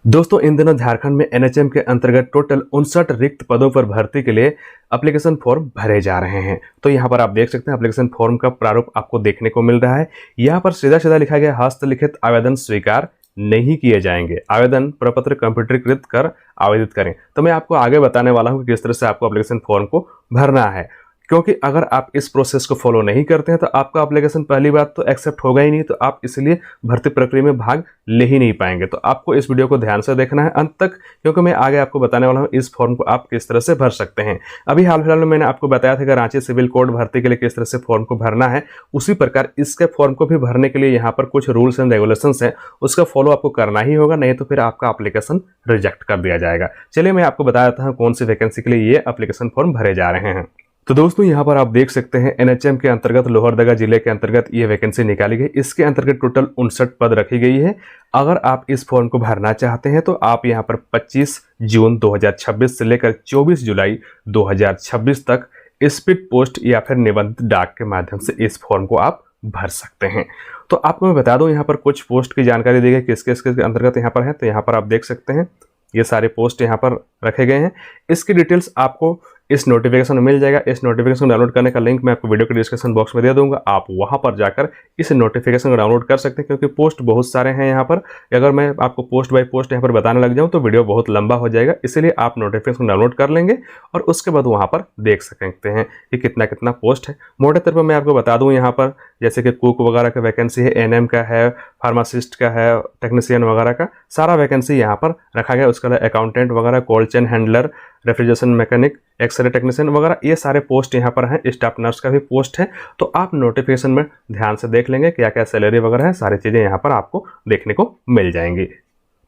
दोस्तों इन दिनों झारखंड में एनएचएम के अंतर्गत टोटल 59 रिक्त पदों पर भर्ती के लिए एप्लीकेशन फॉर्म भरे जा रहे हैं। तो यहाँ पर आप देख सकते हैं एप्लीकेशन फॉर्म का प्रारूप आपको देखने को मिल रहा है। यहाँ पर सीधा सीधा लिखा गया हस्तलिखित आवेदन स्वीकार नहीं किए जाएंगे, आवेदन प्रपत्र कंप्यूटरीकृत कर आवेदित करें। तो मैं आपको आगे बताने वाला हूँ कि किस तरह से आपको एप्लीकेशन फॉर्म को भरना है, क्योंकि अगर आप इस प्रोसेस को फॉलो नहीं करते हैं तो आपका एप्लीकेशन पहली बात तो एक्सेप्ट होगा ही नहीं, तो आप इसलिए भर्ती प्रक्रिया में भाग ले ही नहीं पाएंगे। तो आपको इस वीडियो को ध्यान से देखना है अंत तक, क्योंकि मैं आगे आपको बताने वाला हूं इस फॉर्म को आप किस तरह से भर सकते हैं। अभी हाल फिलहाल में मैंने आपको बताया था कि रांची सिविल कोड भर्ती के लिए किस तरह से फॉर्म को भरना है, उसी प्रकार इसके फॉर्म को भी भरने के लिए यहाँ पर कुछ रूल्स एंड रेगुलेशंस है, उसका फॉलो आपको करना ही होगा, नहीं तो फिर आपका एप्लीकेशन रिजेक्ट कर दिया जाएगा। चलिए मैं आपको बता देता हूँ कौन सी वैकेंसी के लिए ये एप्लीकेशन फॉर्म भरे जा रहे हैं। तो दोस्तों यहाँ पर आप देख सकते हैं एनएचएम के अंतर्गत लोहरदगा जिले के अंतर्गत ये वैकेंसी निकाली गई। इसके अंतर्गत टोटल 59 पद रखी गई है। अगर आप इस फॉर्म को भरना चाहते हैं तो आप यहाँ पर 25 जून 2026 से लेकर 24 जुलाई 2026 तक स्पीड पोस्ट या फिर निबंधित डाक के माध्यम से इस फॉर्म को आप भर सकते हैं। तो आपको मैं बता दूं यहाँ पर कुछ पोस्ट की जानकारी दी गई किस किस के अंतर्गत यहाँ पर है। तो यहाँ पर आप देख सकते हैं ये सारे पोस्ट यहाँ पर रखे गए हैं। इसकी डिटेल्स आपको इस नोटिफिकेशन में मिल जाएगा। इस नोटिफिकेशन डाउनलोड करने का लिंक मैं आपको वीडियो के डिस्क्रिप्शन बॉक्स में दे दूंगा, आप वहां पर जाकर इस नोटिफिकेशन को डाउनलोड कर सकते हैं, क्योंकि पोस्ट बहुत सारे हैं यहाँ पर। अगर मैं आपको पोस्ट बाय पोस्ट यहाँ पर बताने लग जाऊँ तो वीडियो बहुत लंबा हो जाएगा, इसलिए आप नोटिफिकेशन डाउनलोड कर लेंगे और उसके बाद वहाँ पर देख सकते हैं कि कितना कितना पोस्ट है। मोटे तौर पर मैं आपको बता दूँ यहाँ पर जैसे कि कुक वगैरह का वैकेंसी है, एनएम का है, फार्मासिस्ट का है, टेक्नीशियन वगैरह का सारा वैकेंसी यहाँ पर रखा गया। उसके अलावा अकाउंटेंट वगैरह, cold chain handler, refrigeration mechanic, x-ray technician वगैरह ये सारे पोस्ट यहाँ पर हैं। स्टाफ नर्स का भी पोस्ट है। तो आप नोटिफिकेशन में ध्यान से देख लेंगे क्या क्या सैलरी वगैरह है, सारी चीज़ें यहाँ पर आपको देखने को मिल जाएंगी।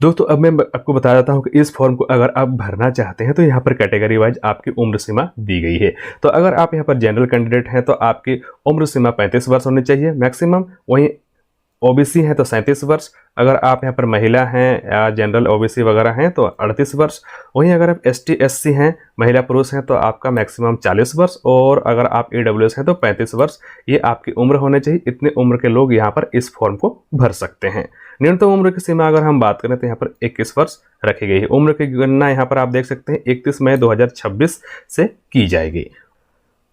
दोस्तों अब मैं आपको बता देता हूँ कि इस फॉर्म को अगर आप भरना चाहते हैं तो यहाँ पर कैटेगरी वाइज आपकी उम्र सीमा दी गई है। तो अगर आप यहाँ पर जनरल कैंडिडेट हैं तो आपकी उम्र सीमा 35 वर्ष होनी चाहिए मैक्सिमम। वहीं ओबीसी हैं तो 37 वर्ष। अगर आप यहाँ पर महिला हैं या जनरल ओबीसी वगैरह हैं तो 38 वर्ष। वहीं अगर आप एसटी एससी हैं, महिला पुरुष हैं, तो आपका मैक्सिमम 40 वर्ष। और अगर आप ईडब्ल्यूएस हैं तो 35 वर्ष। ये आपकी उम्र होने चाहिए। इतने उम्र के लोग यहाँ पर इस फॉर्म को भर सकते हैं। न्यूनतम उम्र की सीमा अगर हम बात करें तो यहाँ पर 21 वर्ष रखी गई है। उम्र की गणना यहाँ पर आप देख सकते हैं 31 मई 2026 से की जाएगी।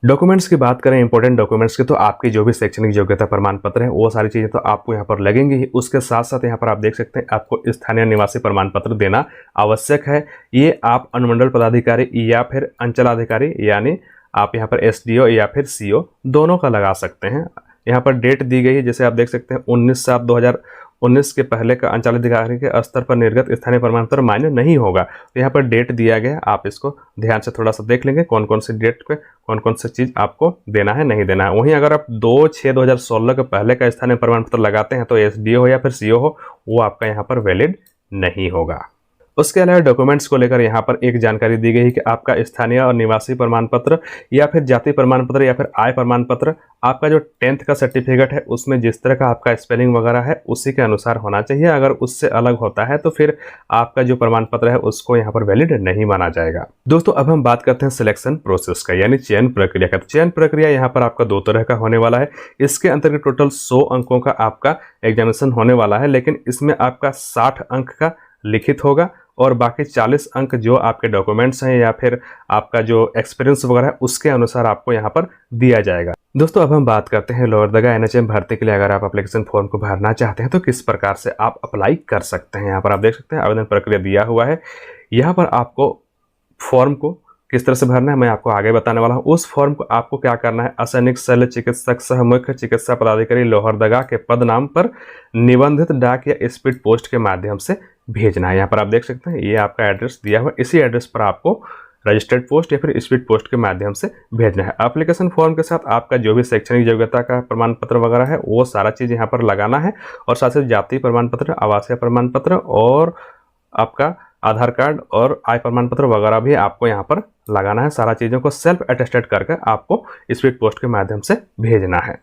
डॉक्यूमेंट्स की बात करें, इंपॉर्टेंट डॉक्यूमेंट्स की, तो आपकी जो भी शैक्षणिक योग्यता प्रमाण पत्र है वो सारी चीज़ें तो आपको यहाँ पर लगेंगी ही। उसके साथ साथ यहाँ पर आप देख सकते हैं आपको स्थानीय निवासी प्रमाण पत्र देना आवश्यक है। ये आप अनुमंडल पदाधिकारी या फिर अंचलाधिकारी यानी आप यहाँ पर एसडीओ या फिर सीओ दोनों का लगा सकते हैं। यहाँ पर डेट दी गई है, जैसे आप देख सकते हैं 19/7/2019 के पहले का अंचलाधिकारी के स्तर पर निर्गत स्थानीय प्रमाण पत्र मान्य नहीं होगा। तो यहाँ पर डेट दिया गया, आप इसको ध्यान से थोड़ा सा देख लेंगे कौन कौन सी डेट पे कौन कौन सी चीज़ आपको देना है नहीं देना है। वहीं अगर आप 2/6/2016 के पहले का स्थानीय प्रमाण पत्र लगाते हैं तो एसडीओ हो या फिर सीओ हो, वो आपका यहाँ पर वैलिड नहीं होगा। उसके अलावा डॉक्यूमेंट्स को लेकर यहाँ पर एक जानकारी दी गई है कि आपका स्थानीय और निवासी प्रमाण पत्र या फिर जाति प्रमाण पत्र या फिर आय प्रमाण पत्र, आपका जो 10th का सर्टिफिकेट है उसमें जिस तरह का आपका स्पेलिंग वगैरह है उसी के अनुसार होना चाहिए। अगर उससे अलग होता है तो फिर आपका जो प्रमाण पत्र है उसको यहाँ पर वैलिड नहीं माना जाएगा। दोस्तों अब हम बात करते हैं सिलेक्शन प्रोसेस का, यानी चयन प्रक्रिया का। चयन प्रक्रिया यहाँ पर आपका 2 तरह का होने वाला है। इसके अंतर्गत टोटल 100 अंकों का आपका एग्जामिनेशन होने वाला है, लेकिन इसमें आपका 60 अंक का लिखित होगा और बाकी 40 अंक जो आपके डॉक्यूमेंट्स हैं या फिर आपका जो एक्सपीरियंस वगैरह है उसके अनुसार आपको यहाँ पर दिया जाएगा। दोस्तों अब हम बात करते हैं लोहरदगा एनएचएम भर्ती के लिए अगर आप एप्लीकेशन फॉर्म को भरना चाहते हैं तो किस प्रकार से आप अप्लाई कर सकते हैं। यहाँ पर आप देख सकते हैं आवेदन प्रक्रिया दिया हुआ है। यहाँ पर आपको फॉर्म को किस तरह से भरना है मैं आपको आगे बताने वाला हूँ। उस फॉर्म को आपको क्या करना है, असैनिक शल्य चिकित्सक सह मुख्य चिकित्सा पदाधिकारी लोहरदगा के पद नाम पर निबंधित डाक या स्पीड पोस्ट के माध्यम से भेजना है। यहाँ पर आप देख सकते हैं ये आपका एड्रेस दिया हुआ है। इसी एड्रेस पर आपको रजिस्टर्ड पोस्ट या फिर स्पीड पोस्ट के माध्यम से भेजना है। एप्लीकेशन फॉर्म के साथ आपका जो भी शैक्षणिक योग्यता का प्रमाण पत्र वगैरह है वो सारा चीज़ यहाँ पर लगाना है, और साथ ही जाति प्रमाण पत्र, आवासीय प्रमाण पत्र और आपका आधार कार्ड और आय प्रमाण पत्र वगैरह भी आपको यहाँ पर लगाना है। सारा चीज़ों को सेल्फ अटेस्टेड करके आपको स्पीड पोस्ट के माध्यम से भेजना है।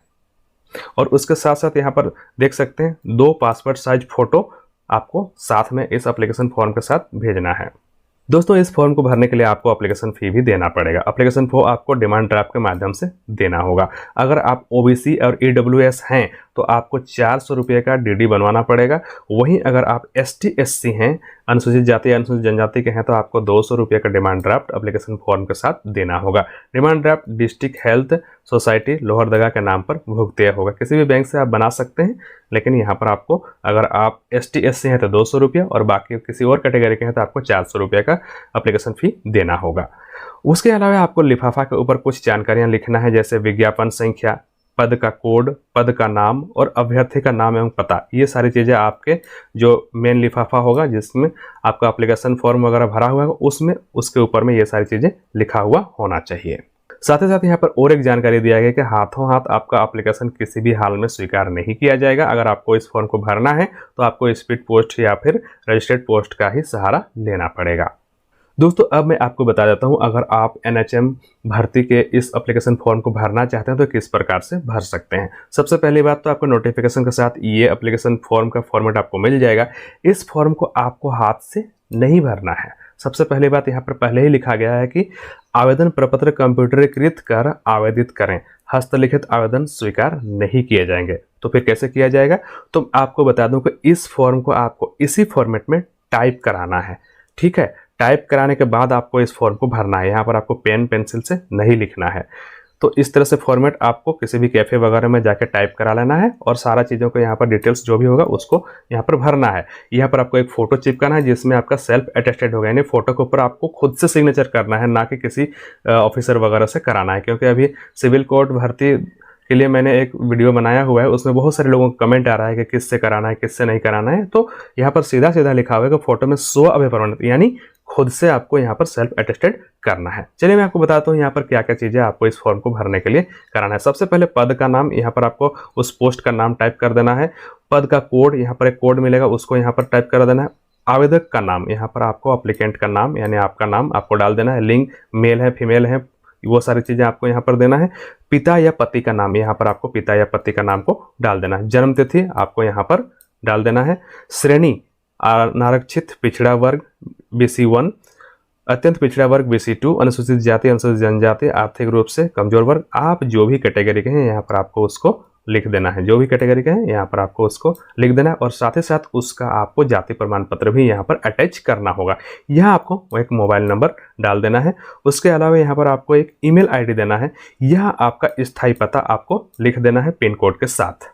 और उसके साथ साथ यहाँ पर देख सकते हैं 2 पासपोर्ट साइज फोटो आपको साथ में इस एप्लीकेशन फॉर्म के साथ भेजना है। दोस्तों इस फॉर्म को भरने के लिए आपको एप्लीकेशन फी भी देना पड़ेगा। एप्लीकेशन फॉर्म आपको डिमांड ड्राफ्ट के माध्यम से देना होगा। अगर आप ओबीसी और ईडब्ल्यूएस हैं तो आपको 400 रुपये का डीडी बनवाना पड़ेगा। वहीं अगर आप ST SC हैं, अनुसूचित जाति या अनुसूचित जनजाति के हैं, तो आपको 200 रुपये का डिमांड ड्राफ्ट एप्लीकेशन फॉर्म के साथ देना होगा। Demand draft district health society Lohardaga के नाम पर भुगतान होगा। किसी भी बैंक से आप बना सकते हैं, लेकिन यहाँ पर आपको अगर आप ST SC हैं तो 200 रुपये और बाकी किसी और कैटेगरी के हैं तो आपको 400 रुपये का एप्लीकेशन फ़ी देना होगा। उसके अलावा आपको लिफाफा के ऊपर कुछ जानकारियाँ लिखना है, जैसे विज्ञापन संख्या, पद का कोड, पद का नाम और अभ्यर्थी का नाम एवं पता। ये सारी चीज़ें आपके जो मेन लिफाफा होगा जिसमें आपका एप्लीकेशन फॉर्म वगैरह भरा हुआ है, उसमें उसके ऊपर में ये सारी चीज़ें लिखा हुआ होना चाहिए। साथ ही साथ यहाँ पर और एक जानकारी दिया गया कि हाथों हाथ आपका एप्लीकेशन किसी भी हाल में स्वीकार नहीं किया जाएगा। अगर आपको इस फॉर्म को भरना है तो आपको स्पीड पोस्ट या फिर रजिस्टर्ड पोस्ट का ही सहारा लेना पड़ेगा। दोस्तों, अब मैं आपको बता देता हूं, अगर आप NHM भर्ती के इस एप्लीकेशन फॉर्म को भरना चाहते हैं तो किस प्रकार से भर सकते हैं। सबसे पहली बात तो आपको नोटिफिकेशन के साथ ये एप्लीकेशन फॉर्म का फॉर्मेट आपको मिल जाएगा। इस फॉर्म को आपको हाथ से नहीं भरना है। सबसे पहली बात यहाँ पर पहले ही लिखा गया है कि आवेदन प्रपत्र कंप्यूटरीकृत कर आवेदित करें, हस्तलिखित आवेदन स्वीकार नहीं किए जाएंगे। तो फिर कैसे किया जाएगा? तो आपको बता दूं कि इस फॉर्म को आपको इसी फॉर्मेट में टाइप कराना है। ठीक है, टाइप कराने के बाद आपको इस फॉर्म को भरना है। यहाँ पर आपको पेन पेंसिल से नहीं लिखना है। तो इस तरह से फॉर्मेट आपको किसी भी कैफ़े वगैरह में जाकर टाइप करा लेना है और सारा चीज़ों को यहाँ पर डिटेल्स जो भी होगा उसको यहाँ पर भरना है। यहाँ पर आपको एक फ़ोटो चिपकाना है जिसमें आपका सेल्फ अटेस्टेड होगा, यानी फ़ोटो के ऊपर आपको खुद से सिग्नेचर करना है, ना कि किसी ऑफिसर वगैरह से कराना है। क्योंकि अभी सिविल कोर्ट भर्ती के लिए मैंने एक वीडियो बनाया हुआ है, उसमें बहुत सारे लोगों का कमेंट आ रहा है कि किससे कराना है, किससे नहीं कराना है। तो यहाँ पर सीधा सीधा लिखा हुआ है कि फोटो में स्व अभिप्रमाणित, यानी खुद से आपको यहाँ पर सेल्फ अटेस्टेड करना है। चलिए मैं आपको बताता हूँ यहाँ पर क्या क्या चीज़ें आपको इस फॉर्म को भरने के लिए कराना है। सबसे पहले पद का नाम, यहाँ पर आपको उस पोस्ट का नाम टाइप कर देना है। पद का कोड, यहाँ पर एक कोड मिलेगा, उसको यहाँ पर टाइप कर देना है। आवेदक का नाम, यहाँ पर आपको अप्लीकेंट का नाम यानी आपका नाम आपको डाल देना है। लिंग मेल है फीमेल है, वो सारी चीज़ें आपको यहाँ पर देना है। पिता या पति का नाम, यहाँ पर आपको पिता या पति का नाम को डाल देना है। जन्म तिथि आपको यहाँ पर डाल देना है। श्रेणी अनारक्षित पिछड़ा वर्ग BC1, अत्यंत पिछड़ा वर्ग BC2, अनुसूचित जाति अनुसूचित जनजाति, आर्थिक रूप से कमजोर वर्ग। आप जो भी कैटेगरी के हैं यहाँ पर आपको उसको लिख देना है। जो भी कैटेगरी के हैं यहाँ पर आपको उसको लिख देना है और साथ ही साथ उसका आपको जाति प्रमाण पत्र भी यहाँ पर अटैच करना होगा। यहाँ आपको एक मोबाइल नंबर डाल देना है। उसके अलावा यहाँ पर आपको एक ईमेल ID देना है। यह आपका स्थायी पता आपको लिख देना है पिन कोड के साथ।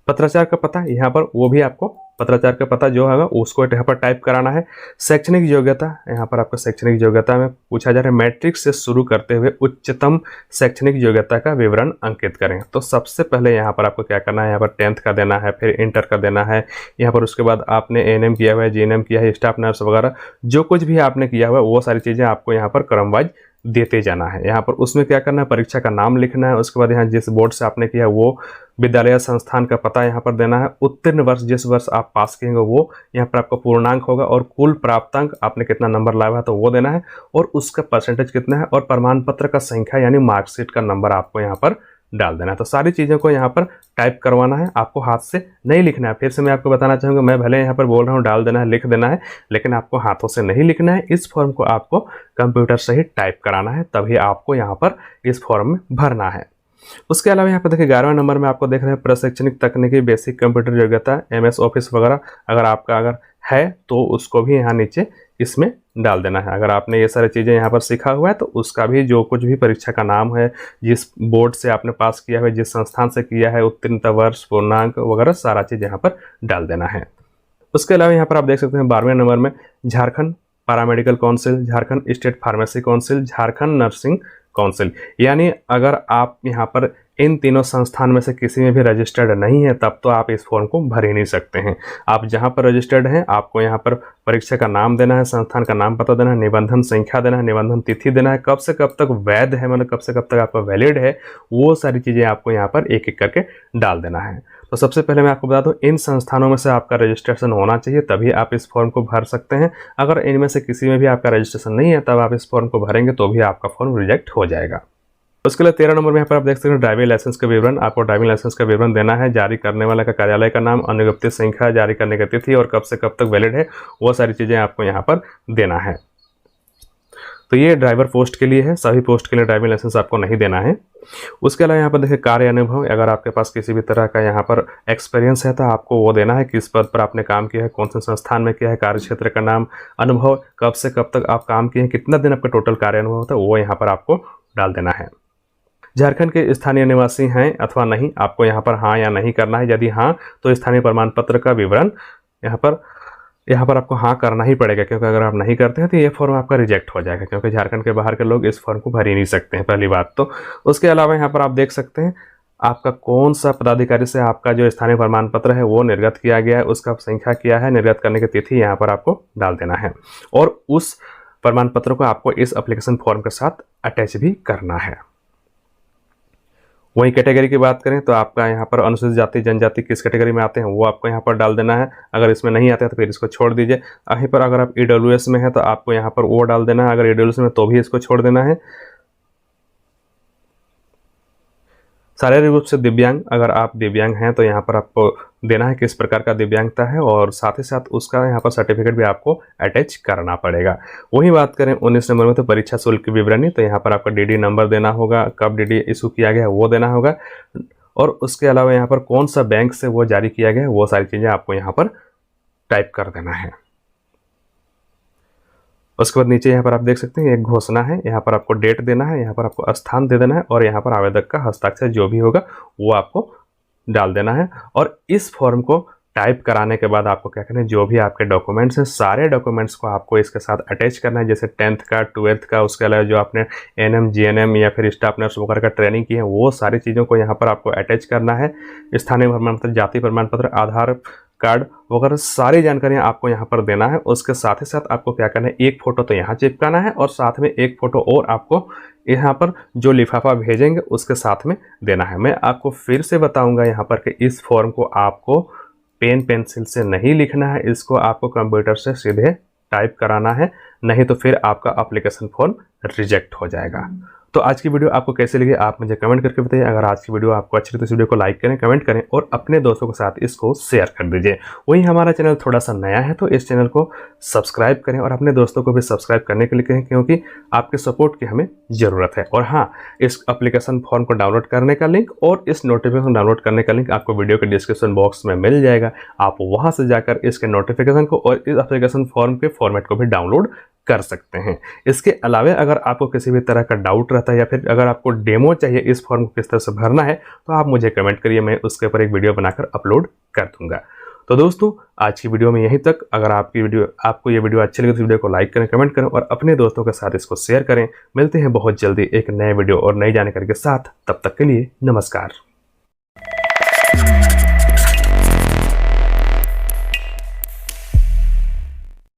पत्राचार का पता यहाँ पर वो भी आपको पत्राचार का पता जो होगा उसको यहाँ पर टाइप कराना है। शैक्षणिक योग्यता, यहाँ पर आपको शैक्षणिक योग्यता में पूछा जा रहा है मैट्रिक से शुरू करते हुए उच्चतम शैक्षणिक योग्यता का विवरण अंकित करें। तो सबसे पहले यहाँ पर आपको क्या करना है, यहाँ पर 10th का देना है, फिर इंटर का देना है। यहाँ पर उसके बाद आपने ANM किया हुआ है, GNM किया है, स्टाफ नर्स वगैरह जो कुछ भी आपने किया हुआ है वो सारी चीज़ें आपको यहाँ पर क्रमवाइज देते जाना है। यहाँ पर उसमें क्या करना है, परीक्षा का नाम लिखना है। उसके बाद यहाँ जिस बोर्ड से आपने किया वो विद्यालय संस्थान का पता यहाँ पर देना है। उत्तीर्ण वर्ष जिस वर्ष आप पास किएंगे वो यहाँ पर आपका पूर्णांक होगा और कुल प्राप्तांक आपने कितना नंबर लाया है तो वो देना है और उसका परसेंटेज कितना है और प्रमाण पत्र का संख्या यानी मार्कशीट का नंबर आपको यहाँ पर डाल देना है। तो सारी चीज़ों को यहाँ पर टाइप करवाना है, आपको हाथ से नहीं लिखना है। फिर से मैं आपको बताना चाहूँगा, मैं भले यहाँ पर बोल रहा हूँ डाल देना है, लिख देना है, लेकिन आपको हाथों से नहीं लिखना है। इस फॉर्म को आपको कंप्यूटर से ही टाइप कराना है, तभी आपको यहाँ पर इस फॉर्म में भरना है। उसके अलावा यहाँ पर देखिए 11वें नंबर में आपको देख रहे हैं प्रशिक्षणिक तकनीकी बेसिक कंप्यूटर योग्यता MS ऑफिस वगैरह अगर आपका है तो उसको भी यहाँ नीचे इसमें डाल देना है। अगर आपने ये सारी चीज़ें यहाँ पर सीखा हुआ है तो उसका भी जो कुछ भी परीक्षा का नाम है, जिस बोर्ड से आपने पास किया है, जिस संस्थान से किया है, उत्तीर्णता वर्ष, पूर्णांक वगैरह सारा चीज़ यहाँ पर डाल देना है। उसके अलावा यहाँ पर आप देख सकते हैं 12वें नंबर में Jharkhand paramedical council, Jharkhand state pharmacy council, Jharkhand nursing council, यानी अगर आप यहाँ पर इन तीनों संस्थान में से किसी में भी रजिस्टर्ड नहीं है तब तो आप इस फॉर्म को भर ही नहीं सकते हैं। आप जहाँ पर रजिस्टर्ड हैं आपको यहाँ पर परीक्षा का नाम देना है, संस्थान का नाम पता देना है, निबंधन संख्या देना है, निबंधन तिथि देना है, कब से कब तक वैध है मतलब कब से कब तक आपका वैलिड है, वो सारी चीज़ें आपको यहाँ पर एक एक करके डाल देना है। तो सबसे पहले मैं आपको बता दूं इन संस्थानों में से आपका रजिस्ट्रेशन होना चाहिए तभी आप इस फॉर्म को भर सकते हैं। अगर इनमें से किसी में भी आपका रजिस्ट्रेशन नहीं है तब आप इस फॉर्म को भरेंगे तो भी आपका फॉर्म रिजेक्ट हो जाएगा। उसके लिए 13 नंबर में यहाँ पर आप देख सकते हैं ड्राइविंग लाइसेंस का विवरण। आपको ड्राइविंग लाइसेंस का विवरण देना है, जारी करने वाले का कार्यालय का नाम, अनुज्ञप्ति संख्या, जारी करने की तिथि और कब से कब तक वैलिड है, वो सारी चीज़ें आपको यहाँ पर देना है। तो ये ड्राइवर पोस्ट के लिए है, सभी पोस्ट के लिए ड्राइविंग लाइसेंस आपको नहीं देना है। उसके अलावा यहाँ पर देखिए कार्य अनुभव, अगर आपके पास किसी भी तरह का यहाँ पर एक्सपीरियंस है तो आपको वो देना है, किस पद पर आपने काम किया है, कौन से संस्थान में किया है, कार्य क्षेत्र का नाम, अनुभव, कब से कब तक आप काम किए हैं, कितना दिन आपका टोटल कार्य अनुभव होता है, वो यहाँ पर आपको डाल देना है। झारखंड के स्थानीय निवासी हैं अथवा नहीं, आपको यहाँ पर हाँ या नहीं करना है। यदि हाँ तो स्थानीय प्रमाण पत्र का विवरण यहाँ पर आपको हाँ करना ही पड़ेगा, क्योंकि अगर आप नहीं करते हैं तो ये फॉर्म आपका रिजेक्ट हो जाएगा, क्योंकि झारखंड के बाहर के लोग इस फॉर्म को भर ही नहीं सकते हैं, पहली बात तो। उसके अलावा यहाँ पर आप देख सकते हैं आपका कौन सा पदाधिकारी से आपका जो स्थानीय प्रमाण पत्र है वो निर्गत किया गया है, उसका संख्या क्या है, निर्गत करने की तिथि यहाँ पर आपको डाल देना है, और उस प्रमाण पत्र को आपको इस एप्लीकेशन फॉर्म के साथ अटैच भी करना है। वही कैटेगरी की बात करें तो आपका यहाँ पर अनुसूचित जाति जनजाति किस कैटेगरी में आते हैं वो आपको यहाँ पर डाल देना है। अगर इसमें नहीं आते हैं तो फिर इसको छोड़ दीजिए। वहीं पर अगर आप ईडब्ल्यूएस में है तो आपको यहाँ पर वो डाल देना है, अगर ईडब्ल्यूएस में तो भी इसको छोड़ देना है। शारीरिक रूप से दिव्यांग, अगर आप दिव्यांग हैं तो यहाँ पर आपको देना है किस प्रकार का दिव्यांगता है, और साथ ही साथ उसका यहाँ पर सर्टिफिकेट भी आपको अटैच करना पड़ेगा। वही बात करें 19 नंबर में तो परीक्षा शुल्क की विवरणी, तो यहाँ पर आपका डीडी नंबर देना होगा, कब डीडी इशू किया गया है वो देना होगा, और उसके अलावा यहाँ पर कौन सा बैंक से वो जारी किया गया है वो सारी चीज़ें आपको यहाँ पर टाइप कर देना है। उसके बाद नीचे यहाँ पर आप देख सकते हैं एक घोषणा है, यहाँ पर आपको डेट देना है, यहाँ पर आपको स्थान दे देना है, और यहाँ पर आवेदक का हस्ताक्षर जो भी होगा वो आपको डाल देना है। और इस फॉर्म को टाइप कराने के बाद आपको क्या करना है, जो भी आपके डॉक्यूमेंट्स हैं सारे डॉक्यूमेंट्स को आपको इसके साथ अटैच करना है, जैसे 10th का 12th का, उसके अलावा जो आपने एनएम जीएनएम या फिर स्टाफ नर्स वगैरह का ट्रेनिंग की है वो सारी चीज़ों को यहाँ पर आपको अटैच करना है। स्थानीय प्रमाण पत्र, जाति प्रमाण पत्र, आधार कार्ड वगैरह सारी जानकारियां आपको यहाँ पर देना है। उसके साथ ही साथ आपको क्या करना है, एक फ़ोटो तो यहाँ चिपकाना है और साथ में एक फ़ोटो और आपको यहाँ पर जो लिफाफा भेजेंगे उसके साथ में देना है। मैं आपको फिर से बताऊंगा यहाँ पर कि इस फॉर्म को आपको पेन पेंसिल से नहीं लिखना है, इसको आपको कंप्यूटर से सीधे टाइप कराना है, नहीं तो फिर आपका एप्लीकेशन फॉर्म रिजेक्ट हो जाएगा। तो आज की वीडियो आपको कैसे लगी आप मुझे कमेंट करके बताइए। अगर आज की वीडियो आपको अच्छी लगी तो इस वीडियो को लाइक करें, कमेंट करें और अपने दोस्तों के साथ इसको शेयर कर दीजिए। वही हमारा चैनल थोड़ा सा नया है तो इस चैनल को सब्सक्राइब करें और अपने दोस्तों को भी सब्सक्राइब करने के लिए कहें, क्योंकि आपके सपोर्ट की हमें ज़रूरत है। और हाँ, इस एप्लीकेशन फॉर्म को डाउनलोड करने का लिंक और इस नोटिफिकेशन डाउनलोड करने का लिंक आपको वीडियो के डिस्क्रिप्शन बॉक्स में मिल जाएगा। आप वहाँ से जाकर इसके नोटिफिकेशन को और इस एप्लीकेशन फॉर्म के फॉर्मेट को भी डाउनलोड कर सकते हैं। इसके अलावा अगर आपको किसी भी तरह का डाउट रहता है या फिर अगर आपको डेमो चाहिए इस फॉर्म को किस तरह से भरना है तो आप मुझे कमेंट करिए, मैं उसके ऊपर एक वीडियो बनाकर अपलोड कर दूंगा। तो दोस्तों आज की वीडियो में यहीं तक। अगर आपको ये वीडियो अच्छी लगे तो वीडियो को लाइक करें, कमेंट करें और अपने दोस्तों के साथ इसको शेयर करें। मिलते हैं बहुत जल्दी एक नए वीडियो और नई जानकारी के साथ, तब तक के लिए नमस्कार।